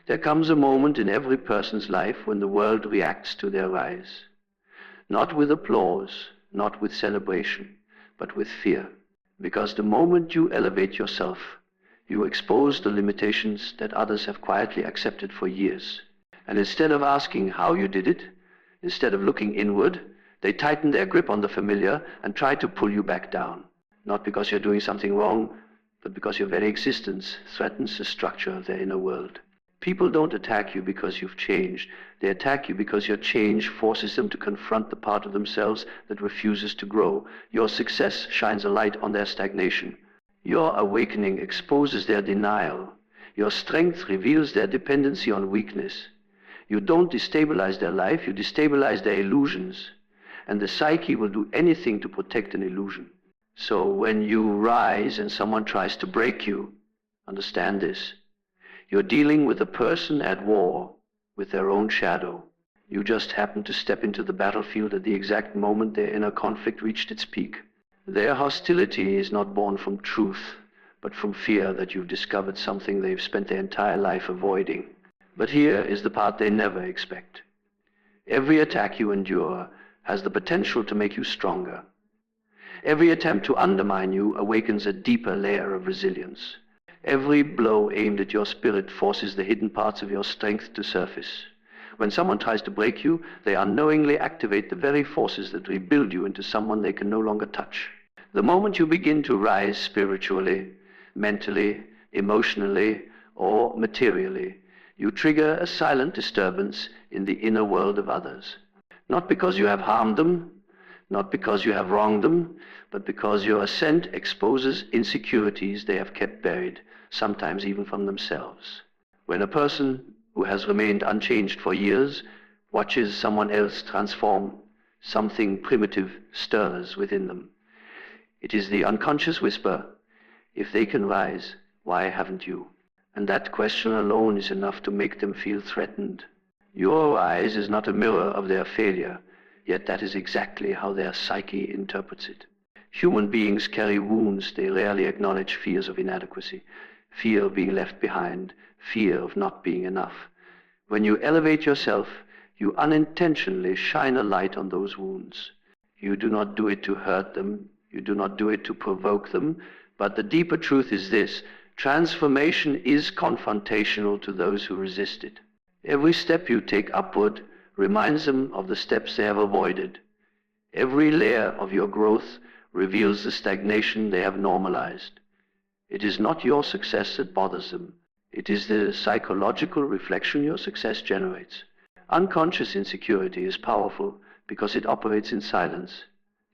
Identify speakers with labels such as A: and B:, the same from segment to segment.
A: There comes a moment in every person's life when the world reacts to their rise. Not with applause, not with celebration, but with fear. Because the moment you elevate yourself, you expose the limitations that others have quietly accepted for years. And instead of asking how you did it, instead of looking inward, they tighten their grip on the familiar and try to pull you back down. Not because you're doing something wrong, but because your very existence threatens the structure of their inner world. People don't attack you because you've changed. They attack you because your change forces them to confront the part of themselves that refuses to grow. Your success shines a light on their stagnation. Your awakening exposes their denial. Your strength reveals their dependency on weakness. You don't destabilize their life, you destabilize their illusions. And the psyche will do anything to protect an illusion. So when you rise and someone tries to break you, understand this. You're dealing with a person at war with their own shadow. You just happened to step into the battlefield at the exact moment their inner conflict reached its peak. Their hostility is not born from truth, but from fear that you've discovered something they've spent their entire life avoiding. But here is the part they never expect. Every attack you endure has the potential to make you stronger. Every attempt to undermine you awakens a deeper layer of resilience. Every blow aimed at your spirit forces the hidden parts of your strength to surface. When someone tries to break you, they unknowingly activate the very forces that rebuild you into someone they can no longer touch. The moment you begin to rise spiritually, mentally, emotionally, or materially, you trigger a silent disturbance in the inner world of others. Not because you have harmed them, not because you have wronged them, but because your ascent exposes insecurities they have kept buried, sometimes even from themselves. When a person who has remained unchanged for years watches someone else transform, something primitive stirs within them. It is the unconscious whisper, if they can rise, why haven't you? And that question alone is enough to make them feel threatened. Your rise is not a mirror of their failure, yet that is exactly how their psyche interprets it. Human beings carry wounds they rarely acknowledge, fears of inadequacy, fear of being left behind, fear of not being enough. When you elevate yourself, you unintentionally shine a light on those wounds. You do not do it to hurt them, you do not do it to provoke them, but the deeper truth is this: transformation is confrontational to those who resist it. Every step you take upward reminds them of the steps they have avoided. Every layer of your growth reveals the stagnation they have normalized. It is not your success that bothers them. It is the psychological reflection your success generates. Unconscious insecurity is powerful because it operates in silence.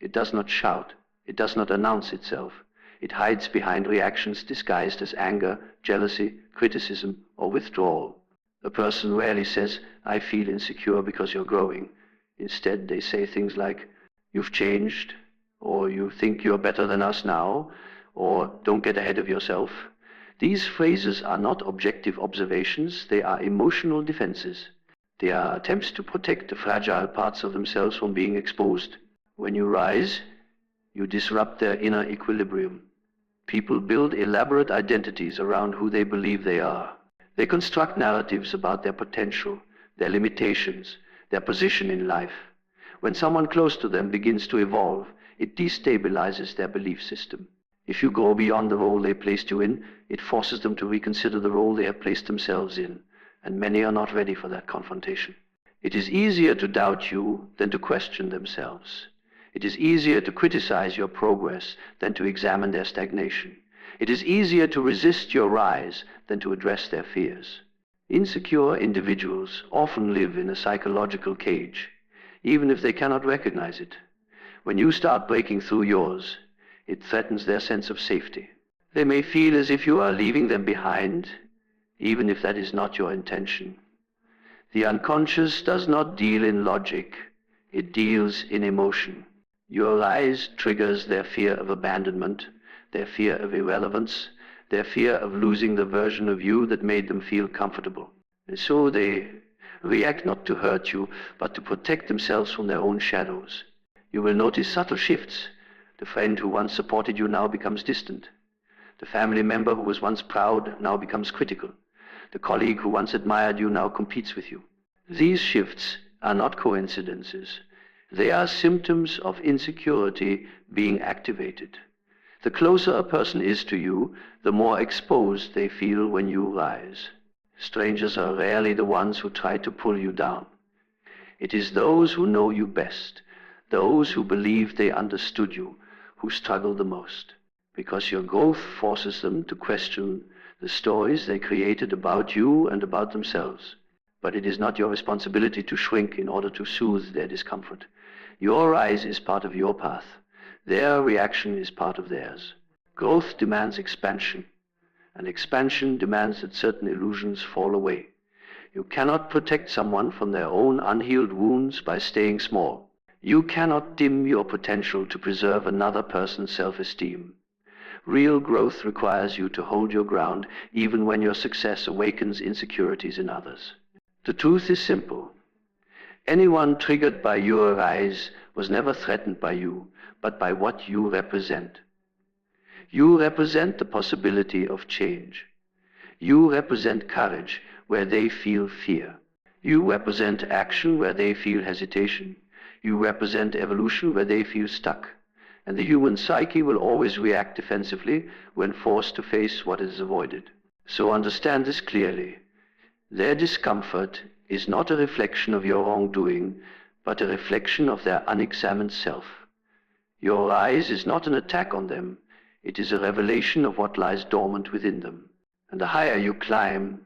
A: It does not shout. It does not announce itself. It hides behind reactions disguised as anger, jealousy, criticism, or withdrawal. A person rarely says, I feel insecure because you're growing. Instead, they say things like, you've changed, or you think you're better than us now, or don't get ahead of yourself. These phrases are not objective observations, they are emotional defenses. They are attempts to protect the fragile parts of themselves from being exposed. When you rise, you disrupt their inner equilibrium. People build elaborate identities around who they believe they are. They construct narratives about their potential, their limitations, their position in life. When someone close to them begins to evolve, it destabilizes their belief system. If you go beyond the role they placed you in, it forces them to reconsider the role they have placed themselves in, and many are not ready for that confrontation. It is easier to doubt you than to question themselves. It is easier to criticize your progress than to examine their stagnation. It is easier to resist your rise than to address their fears. Insecure individuals often live in a psychological cage, even if they cannot recognize it. When you start breaking through yours, it threatens their sense of safety. They may feel as if you are leaving them behind, even if that is not your intention. The unconscious does not deal in logic, it deals in emotion. Your rise triggers their fear of abandonment, their fear of irrelevance, their fear of losing the version of you that made them feel comfortable. And so they react not to hurt you, but to protect themselves from their own shadows. You will notice subtle shifts. The friend who once supported you now becomes distant. The family member who was once proud now becomes critical. The colleague who once admired you now competes with you. These shifts are not coincidences. They are symptoms of insecurity being activated. The closer a person is to you, the more exposed they feel when you rise. Strangers are rarely the ones who try to pull you down. It is those who know you best, those who believe they understood you, who struggle the most, because your growth forces them to question the stories they created about you and about themselves. But it is not your responsibility to shrink in order to soothe their discomfort. Your rise is part of your path. Their reaction is part of theirs. Growth demands expansion, and expansion demands that certain illusions fall away. You cannot protect someone from their own unhealed wounds by staying small. You cannot dim your potential to preserve another person's self-esteem. Real growth requires you to hold your ground even when your success awakens insecurities in others. The truth is simple. Anyone triggered by your rise was never threatened by you, but by what you represent. You represent the possibility of change. You represent courage where they feel fear. You represent action where they feel hesitation. You represent evolution where they feel stuck. And the human psyche will always react defensively when forced to face what is avoided. So understand this clearly. Their discomfort is not a reflection of your wrongdoing, but a reflection of their unexamined self. Your rise is not an attack on them. It is a revelation of what lies dormant within them. And the higher you climb,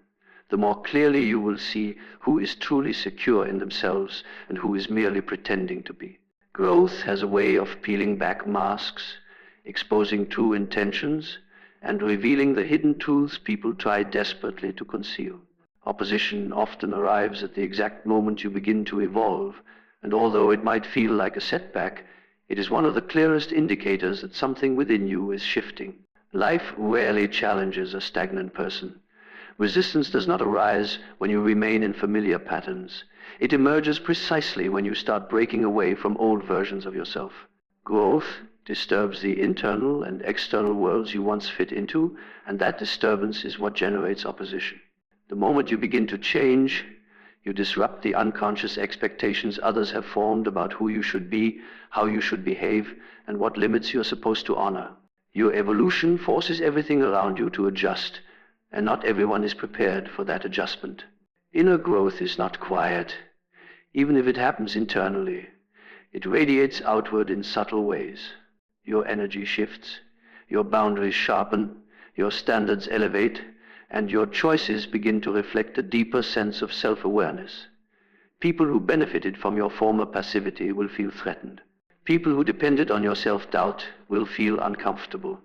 A: the more clearly you will see who is truly secure in themselves and who is merely pretending to be. Growth has a way of peeling back masks, exposing true intentions, and revealing the hidden truths people try desperately to conceal. Opposition often arrives at the exact moment you begin to evolve, and although it might feel like a setback, it is one of the clearest indicators that something within you is shifting. Life rarely challenges a stagnant person. Resistance does not arise when you remain in familiar patterns. It emerges precisely when you start breaking away from old versions of yourself. Growth disturbs the internal and external worlds you once fit into, and that disturbance is what generates opposition. The moment you begin to change, you disrupt the unconscious expectations others have formed about who you should be, how you should behave, and what limits you are supposed to honor. Your evolution forces everything around you to adjust, and not everyone is prepared for that adjustment. Inner growth is not quiet, even if it happens internally. It radiates outward in subtle ways. Your energy shifts, your boundaries sharpen, your standards elevate, and your choices begin to reflect a deeper sense of self-awareness. People who benefited from your former passivity will feel threatened. People who depended on your self-doubt will feel uncomfortable.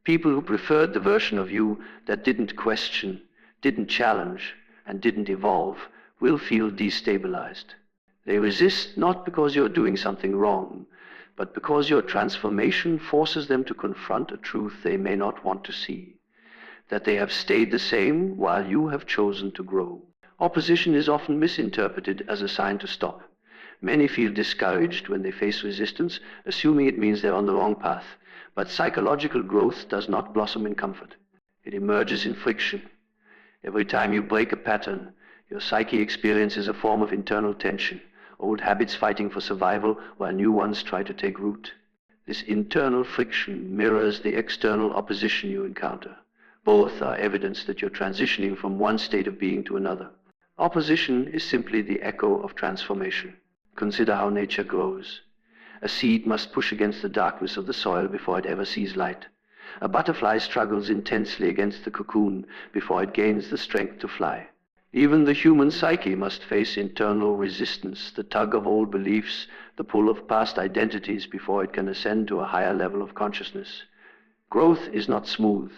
A: People who preferred the version of you that didn't question, didn't challenge, and didn't evolve will feel destabilized. They resist not because you're doing something wrong, but because your transformation forces them to confront a truth they may not want to see, that they have stayed the same while you have chosen to grow. Opposition is often misinterpreted as a sign to stop. Many feel discouraged when they face resistance, assuming it means they're on the wrong path. But psychological growth does not blossom in comfort. It emerges in friction. Every time you break a pattern, your psyche experiences a form of internal tension, old habits fighting for survival while new ones try to take root. This internal friction mirrors the external opposition you encounter. Both are evidence that you're transitioning from one state of being to another. Opposition is simply the echo of transformation. Consider how nature grows. A seed must push against the darkness of the soil before it ever sees light. A butterfly struggles intensely against the cocoon before it gains the strength to fly. Even the human psyche must face internal resistance, the tug of old beliefs, the pull of past identities before it can ascend to a higher level of consciousness. Growth is not smooth,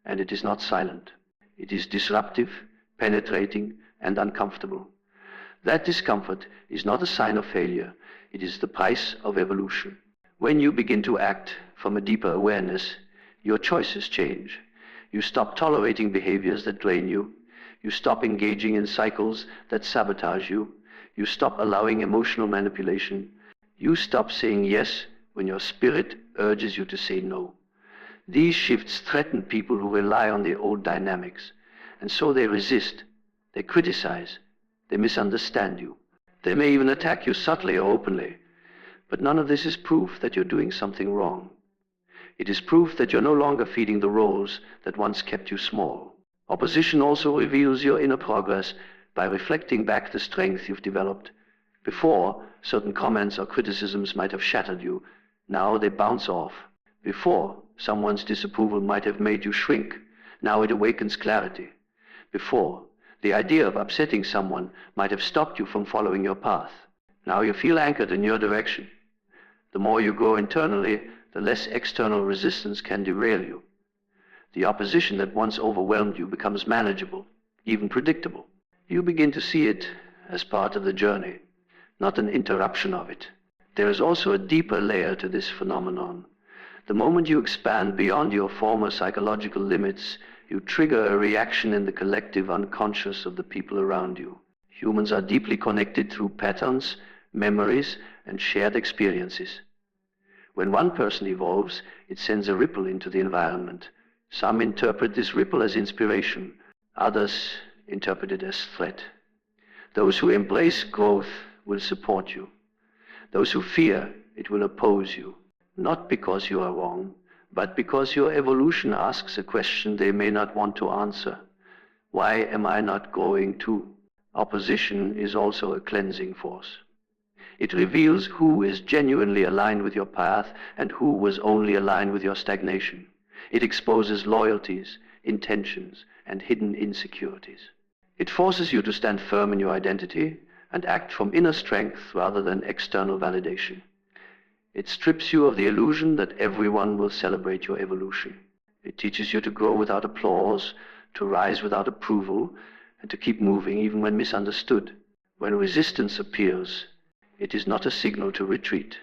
A: and it is not silent. It is disruptive, penetrating, and uncomfortable. That discomfort is not a sign of failure. It is the price of evolution. When you begin to act from a deeper awareness, your choices change. You stop tolerating behaviors that drain you. You stop engaging in cycles that sabotage you. You stop allowing emotional manipulation. You stop saying yes when your spirit urges you to say no. These shifts threaten people who rely on the old dynamics, And so they resist, they criticize, they misunderstand you. They may even attack you subtly or openly. But none of this is proof that you're doing something wrong. It is proof that you're no longer feeding the roles that once kept you small. Opposition also reveals your inner progress by reflecting back the strength you've developed. Before, certain comments or criticisms might have shattered you. Now they bounce off. Before, someone's disapproval might have made you shrink. Now it awakens clarity. Before, the idea of upsetting someone might have stopped you from following your path. Now you feel anchored in your direction. The more you grow internally, the less external resistance can derail you. The opposition that once overwhelmed you becomes manageable, even predictable. You begin to see it as part of the journey, not an interruption of it. There is also a deeper layer to this phenomenon. The moment you expand beyond your former psychological limits, you trigger a reaction in the collective unconscious of the people around you. Humans are deeply connected through patterns, memories, and shared experiences. When one person evolves, it sends a ripple into the environment. Some interpret this ripple as inspiration, others interpret it as threat. Those who embrace growth will support you. Those who fear it will oppose you, not because you are wrong, but because your evolution asks a question they may not want to answer. Why am I not growing too? Opposition is also a cleansing force. It reveals who is genuinely aligned with your path and who was only aligned with your stagnation. It exposes loyalties, intentions, and hidden insecurities. It forces you to stand firm in your identity and act from inner strength rather than external validation. It strips you of the illusion that everyone will celebrate your evolution. It teaches you to grow without applause, to rise without approval, and to keep moving even when misunderstood. When resistance appears, it is not a signal to retreat.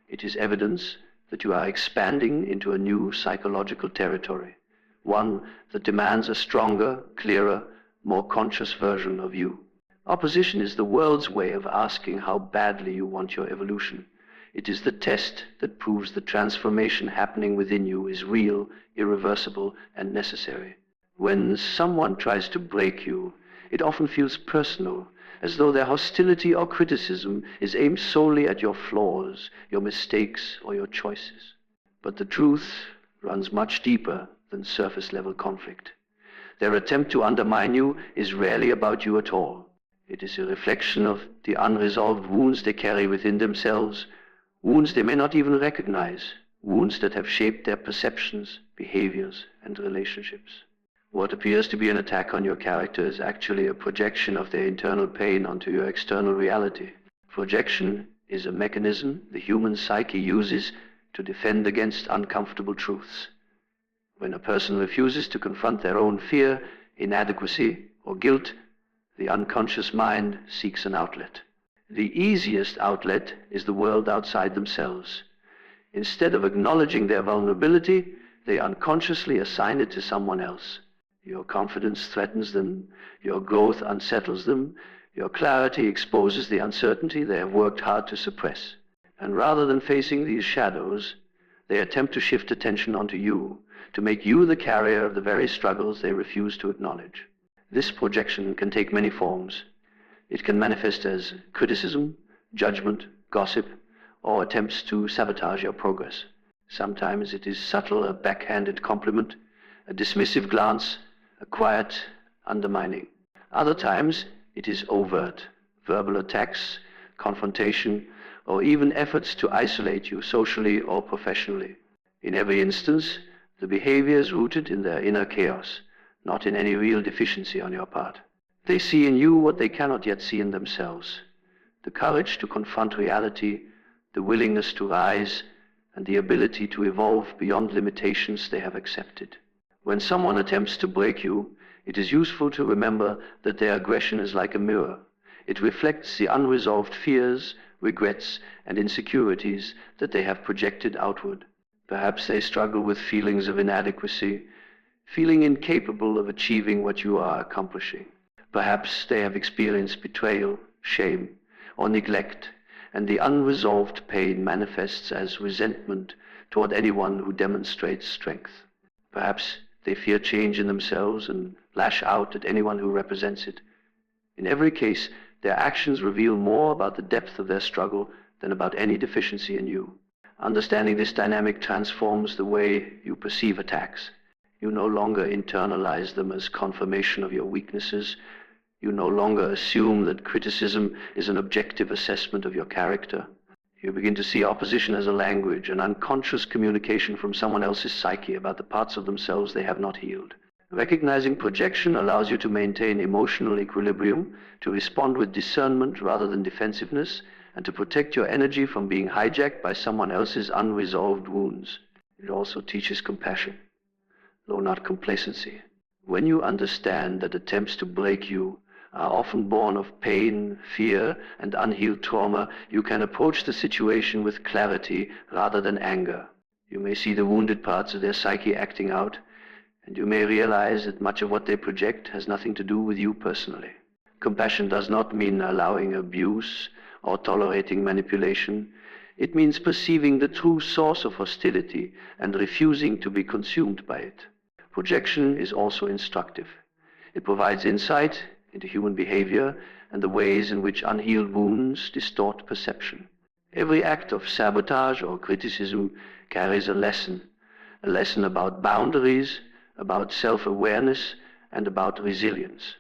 A: It is evidence that you are expanding into a new psychological territory, one that demands a stronger, clearer, more conscious version of you. Opposition is the world's way of asking how badly you want your evolution. It is the test that proves the transformation happening within you is real, irreversible, and necessary. When someone tries to break you, it often feels personal, as though their hostility or criticism is aimed solely at your flaws, your mistakes, or your choices. But the truth runs much deeper than surface-level conflict. Their attempt to undermine you is rarely about you at all. It is a reflection of the unresolved wounds they carry within themselves, wounds they may not even recognize, wounds that have shaped their perceptions, behaviors, and relationships. What appears to be an attack on your character is actually a projection of their internal pain onto your external reality. Projection is a mechanism the human psyche uses to defend against uncomfortable truths. When a person refuses to confront their own fear, inadequacy, or guilt, the unconscious mind seeks an outlet. The easiest outlet is the world outside themselves. Instead of acknowledging their vulnerability, they unconsciously assign it to someone else. Your confidence threatens them, your growth unsettles them, your clarity exposes the uncertainty they have worked hard to suppress. And rather than facing these shadows, they attempt to shift attention onto you, to make you the carrier of the very struggles they refuse to acknowledge. This projection can take many forms. It can manifest as criticism, judgment, gossip, or attempts to sabotage your progress. Sometimes it is subtle, a backhanded compliment, a dismissive glance, a quiet undermining. Other times it is overt, verbal attacks, confrontation, or even efforts to isolate you socially or professionally. In every instance, the behavior is rooted in their inner chaos, not in any real deficiency on your part. They see in you what they cannot yet see in themselves: the courage to confront reality, the willingness to rise, and the ability to evolve beyond limitations they have accepted. When someone attempts to break you, it is useful to remember that their aggression is like a mirror. It reflects the unresolved fears, regrets, and insecurities that they have projected outward. Perhaps they struggle with feelings of inadequacy, feeling incapable of achieving what you are accomplishing. Perhaps they have experienced betrayal, shame, or neglect, and the unresolved pain manifests as resentment toward anyone who demonstrates strength. Perhaps They fear change in themselves and lash out at anyone who represents it. In every case, their actions reveal more about the depth of their struggle than about any deficiency in you. Understanding this dynamic transforms the way you perceive attacks. You no longer internalize them as confirmation of your weaknesses. You no longer assume that criticism is an objective assessment of your character. You begin to see opposition as a language, an unconscious communication from someone else's psyche about the parts of themselves they have not healed. Recognizing projection allows you to maintain emotional equilibrium, to respond with discernment rather than defensiveness, and to protect your energy from being hijacked by someone else's unresolved wounds. It also teaches compassion, though not complacency. When you understand that attempts to break you are often born of pain, fear, and unhealed trauma, you can approach the situation with clarity rather than anger. You may see the wounded parts of their psyche acting out, and you may realize that much of what they project has nothing to do with you personally. Compassion does not mean allowing abuse or tolerating manipulation. It means perceiving the true source of hostility and refusing to be consumed by it. Projection is also instructive. It provides insight into human behavior and the ways in which unhealed wounds distort perception. Every act of sabotage or criticism carries a lesson about boundaries, about self-awareness, and about resilience.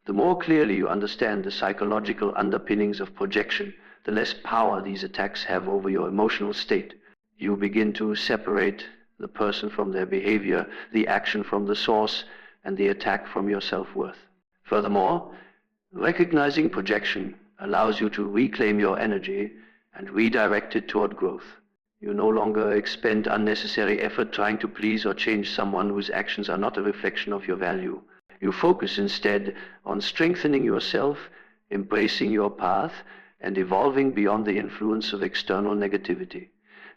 A: The more clearly you understand the psychological underpinnings of projection, the less power these attacks have over your emotional state. You begin to separate the person from their behavior, the action from the source, and the attack from your self-worth. Furthermore, recognizing projection allows you to reclaim your energy and redirect it toward growth. You no longer expend unnecessary effort trying to please or change someone whose actions are not a reflection of your value. You focus instead on strengthening yourself, embracing your path, and evolving beyond the influence of external negativity.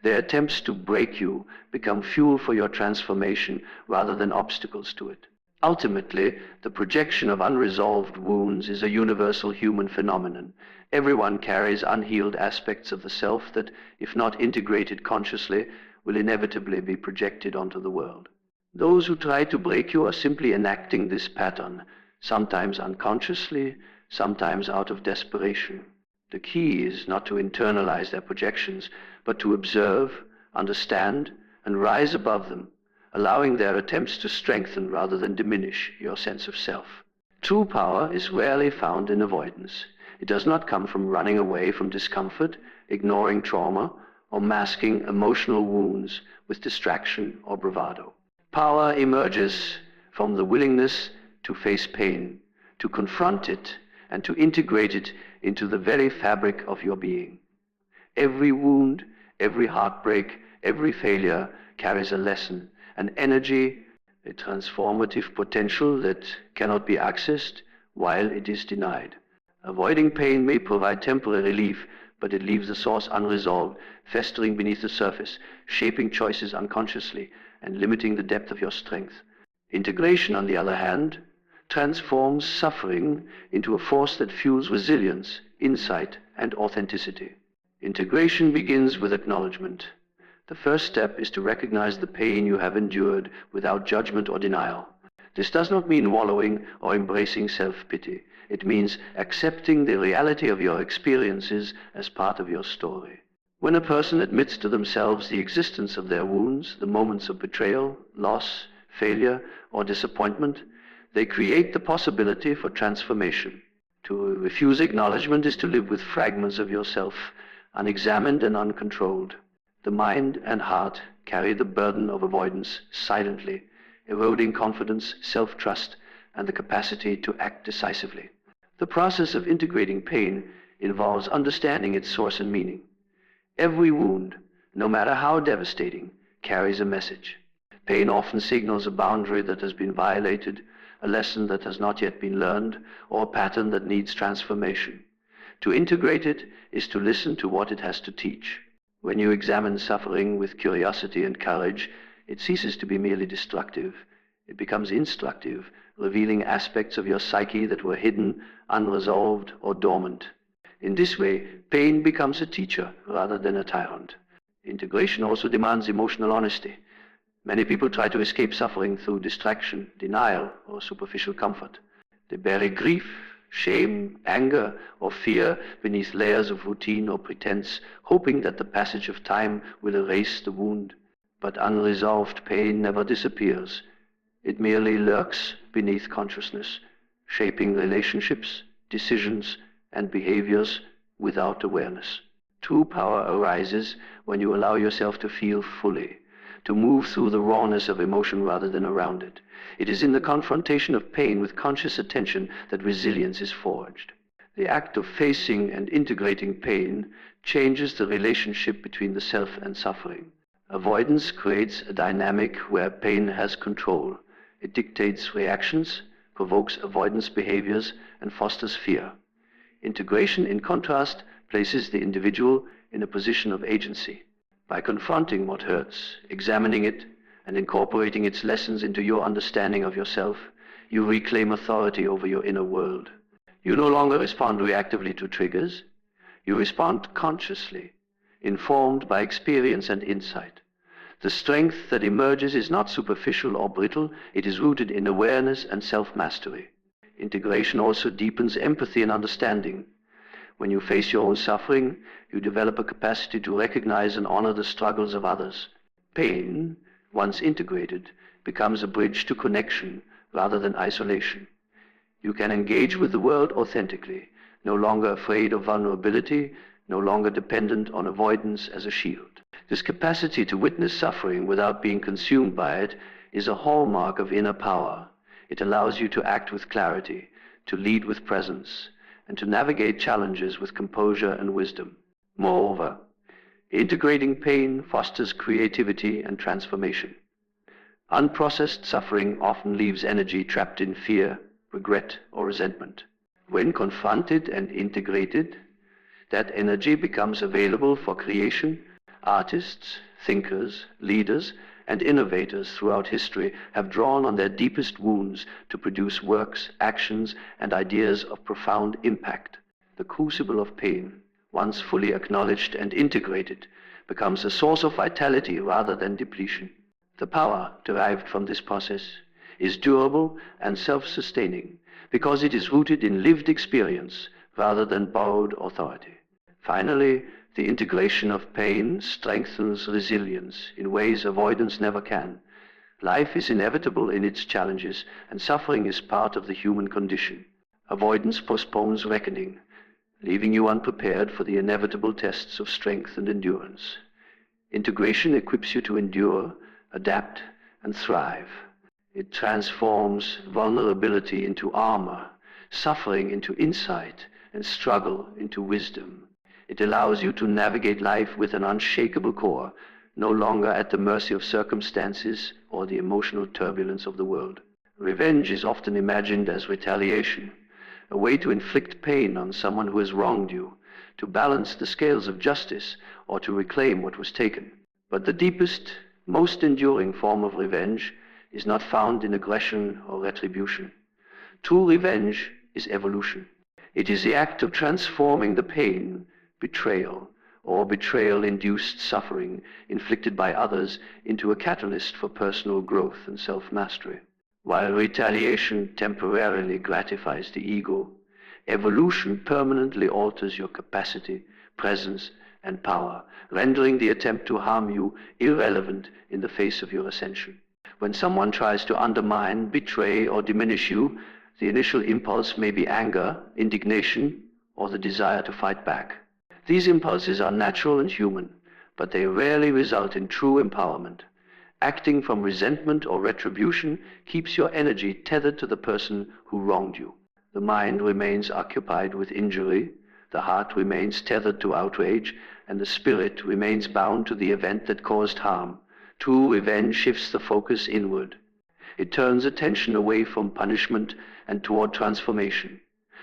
A: Their attempts to break you become fuel for your transformation rather than obstacles to it. Ultimately, the projection of unresolved wounds is a universal human phenomenon. Everyone carries unhealed aspects of the self that, if not integrated consciously, will inevitably be projected onto the world. Those who try to break you are simply enacting this pattern, sometimes unconsciously, sometimes out of desperation. The key is not to internalize their projections, but to observe, understand, and rise above them, allowing their attempts to strengthen rather than diminish your sense of self. True power is rarely found in avoidance. It does not come from running away from discomfort, ignoring trauma, or masking emotional wounds with distraction or bravado. Power emerges from the willingness to face pain, to confront it, and to integrate it into the very fabric of your being. Every wound, every heartbreak, every failure carries a lesson, an energy, a transformative potential that cannot be accessed while it is denied. Avoiding pain may provide temporary relief, but it leaves the source unresolved, festering beneath the surface, shaping choices unconsciously, and limiting the depth of your strength. Integration, on the other hand, transforms suffering into a force that fuels resilience, insight, and authenticity. Integration begins with acknowledgement. The first step is to recognize the pain you have endured without judgment or denial. This does not mean wallowing or embracing self-pity. It means accepting the reality of your experiences as part of your story. When a person admits to themselves the existence of their wounds, the moments of betrayal, loss, failure, or disappointment, they create the possibility for transformation. To refuse acknowledgement is to live with fragments of yourself, unexamined and uncontrolled. The mind and heart carry the burden of avoidance silently, eroding confidence, self-trust, and the capacity to act decisively. The process of integrating pain involves understanding its source and meaning. Every wound, no matter how devastating, carries a message. Pain often signals a boundary that has been violated, a lesson that has not yet been learned, or a pattern that needs transformation. To integrate it is to listen to what it has to teach. When you examine suffering with curiosity and courage, it ceases to be merely destructive. It becomes instructive, revealing aspects of your psyche that were hidden, unresolved, or dormant. In this way, pain becomes a teacher rather than a tyrant. Integration also demands emotional honesty. Many people try to escape suffering through distraction, denial, or superficial comfort. They bury grief, shame, anger, or fear beneath layers of routine or pretense, hoping that the passage of time will erase the wound. But unresolved pain never disappears. It merely lurks beneath consciousness, shaping relationships, decisions, and behaviors without awareness. True power arises when you allow yourself to feel fully, to move through the rawness of emotion rather than around it. It is in the confrontation of pain with conscious attention that resilience is forged. The act of facing and integrating pain changes the relationship between the self and suffering. Avoidance creates a dynamic where pain has control. It dictates reactions, provokes avoidance behaviors, and fosters fear. Integration, in contrast, places the individual in a position of agency. By confronting what hurts, examining it, and incorporating its lessons into your understanding of yourself, you reclaim authority over your inner world. You no longer respond reactively to triggers. You respond consciously, informed by experience and insight. The strength that emerges is not superficial or brittle. It is rooted in awareness and self-mastery. Integration also deepens empathy and understanding. When you face your own suffering, you develop a capacity to recognize and honor the struggles of others. Pain, once integrated, becomes a bridge to connection rather than isolation. You can engage with the world authentically, no longer afraid of vulnerability, no longer dependent on avoidance as a shield. This capacity to witness suffering without being consumed by it is a hallmark of inner power. It allows you to act with clarity, to lead with presence, and to navigate challenges with composure and wisdom. Moreover, integrating pain fosters creativity and transformation. Unprocessed suffering often leaves energy trapped in fear, regret, or resentment. When confronted and integrated, that energy becomes available for creation. Artists, thinkers, leaders, and innovators throughout history have drawn on their deepest wounds to produce works, actions, and ideas of profound impact. The crucible of pain, once fully acknowledged and integrated, becomes a source of vitality rather than depletion. The power derived from this process is durable and self-sustaining because it is rooted in lived experience rather than borrowed authority. Finally, the integration of pain strengthens resilience in ways avoidance never can. Life is inevitable in its challenges, and suffering is part of the human condition. Avoidance postpones reckoning, leaving you unprepared for the inevitable tests of strength and endurance. Integration equips you to endure, adapt, and thrive. It transforms vulnerability into armor, suffering into insight, and struggle into wisdom. It allows you to navigate life with an unshakable core, no longer at the mercy of circumstances or the emotional turbulence of the world. Revenge is often imagined as retaliation, a way to inflict pain on someone who has wronged you, to balance the scales of justice, or to reclaim what was taken. But the deepest, most enduring form of revenge is not found in aggression or retribution. True revenge is evolution. It is the act of transforming the pain, betrayal, or betrayal-induced suffering inflicted by others into a catalyst for personal growth and self-mastery. While retaliation temporarily gratifies the ego, evolution permanently alters your capacity, presence, and power, rendering the attempt to harm you irrelevant in the face of your ascension. When someone tries to undermine, betray, or diminish you, the initial impulse may be anger, indignation, or the desire to fight back. These impulses are natural and human, but they rarely result in true empowerment. Acting from resentment or retribution keeps your energy tethered to the person who wronged you. The mind remains occupied with injury, the heart remains tethered to outrage, and the spirit remains bound to the event that caused harm. True revenge shifts the focus inward. It turns attention away from punishment and toward transformation,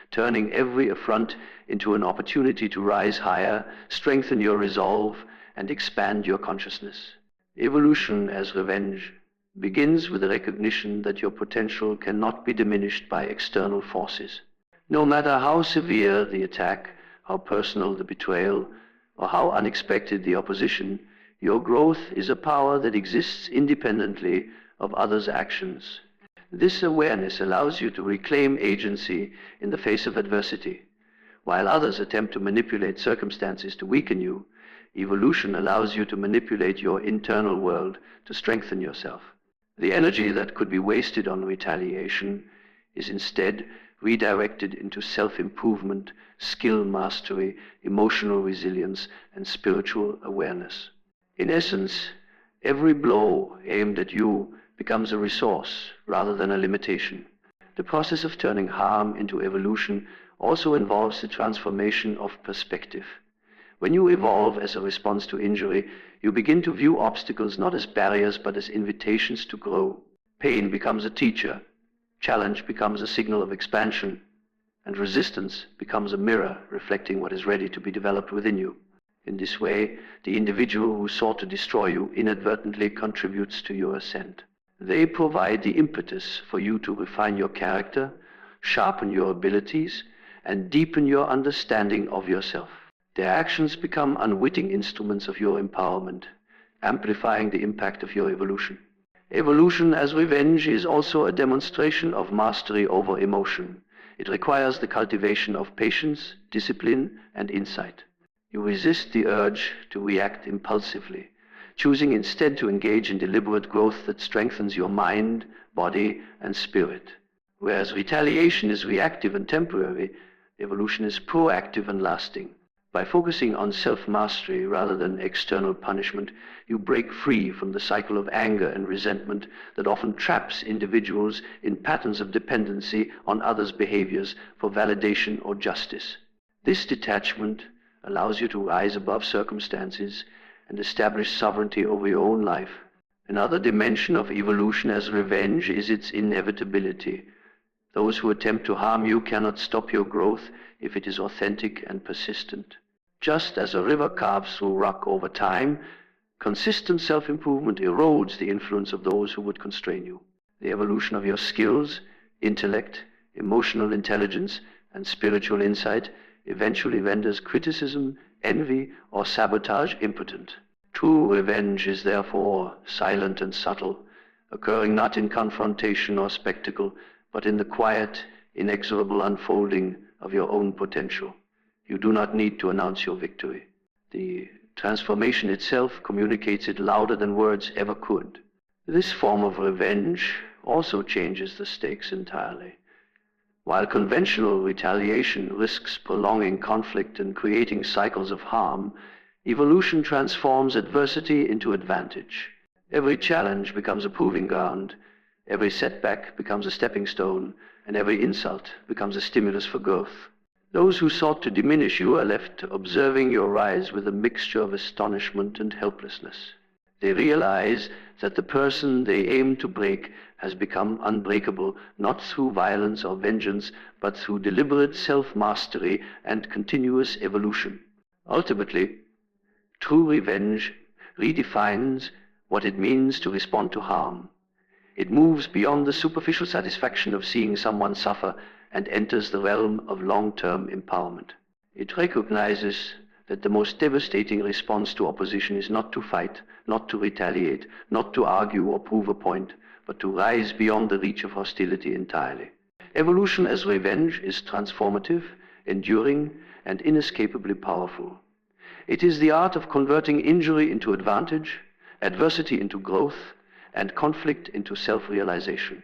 A: turning every affront into an opportunity to rise higher, strengthen your resolve, and expand your consciousness. Evolution as revenge begins with the recognition that your potential cannot be diminished by external forces. No matter how severe the attack, how personal the betrayal, or how unexpected the opposition, Your growth is a power that exists independently of others' actions. This awareness allows you to reclaim agency in the face of adversity. While others attempt to manipulate circumstances to weaken you, evolution allows you to manipulate your internal world to strengthen yourself. The energy that could be wasted on retaliation is instead redirected into self-improvement, skill mastery, emotional resilience, and spiritual awareness. In essence, every blow aimed at you becomes a resource rather than a limitation. The process of turning harm into evolution also involves the transformation of perspective. When you evolve as a response to injury, you begin to view obstacles not as barriers but as invitations to grow. Pain becomes a teacher, challenge becomes a signal of expansion, and resistance becomes a mirror reflecting what is ready to be developed within you. In this way, the individual who sought to destroy you inadvertently contributes to your ascent. They provide the impetus for you to refine your character, sharpen your abilities, and deepen your understanding of yourself. Their actions become unwitting instruments of your empowerment, amplifying the impact of your evolution. Evolution as revenge is also a demonstration of mastery over emotion. It requires the cultivation of patience, discipline, and insight. You resist the urge to react impulsively, choosing instead to engage in deliberate growth that strengthens your mind, body, and spirit. Whereas retaliation is reactive and temporary, evolution is proactive and lasting. By focusing on self-mastery rather than external punishment, you break free from the cycle of anger and resentment that often traps individuals in patterns of dependency on others' behaviors for validation or justice. This detachment allows you to rise above circumstances and establish sovereignty over your own life. Another dimension of evolution as revenge is its inevitability. Those who attempt to harm you cannot stop your growth if it is authentic and persistent. Just as a river carves through rock over time, consistent self-improvement erodes the influence of those who would constrain you. The evolution of your skills, intellect, emotional intelligence, and spiritual insight eventually renders criticism, envy, or sabotage impotent. True revenge is therefore silent and subtle, occurring not in confrontation or spectacle, but in the quiet, inexorable unfolding of your own potential. You do not need to announce your victory. The transformation itself communicates it louder than words ever could. This form of revenge also changes the stakes entirely. While conventional retaliation risks prolonging conflict and creating cycles of harm, evolution transforms adversity into advantage. Every challenge becomes a proving ground, every setback becomes a stepping stone, and every insult becomes a stimulus for growth. Those who sought to diminish you are left observing your rise with a mixture of astonishment and helplessness. They realize that the person they aim to break has become unbreakable, not through violence or vengeance, but through deliberate self-mastery and continuous evolution. Ultimately, true revenge redefines what it means to respond to harm. It moves beyond the superficial satisfaction of seeing someone suffer and enters the realm of long-term empowerment. It recognizes that the most devastating response to opposition is not to fight, not to retaliate, not to argue or prove a point, but to rise beyond the reach of hostility entirely. Evolution as revenge is transformative, enduring, and inescapably powerful. It is the art of converting injury into advantage, adversity into growth, and conflict into self-realization.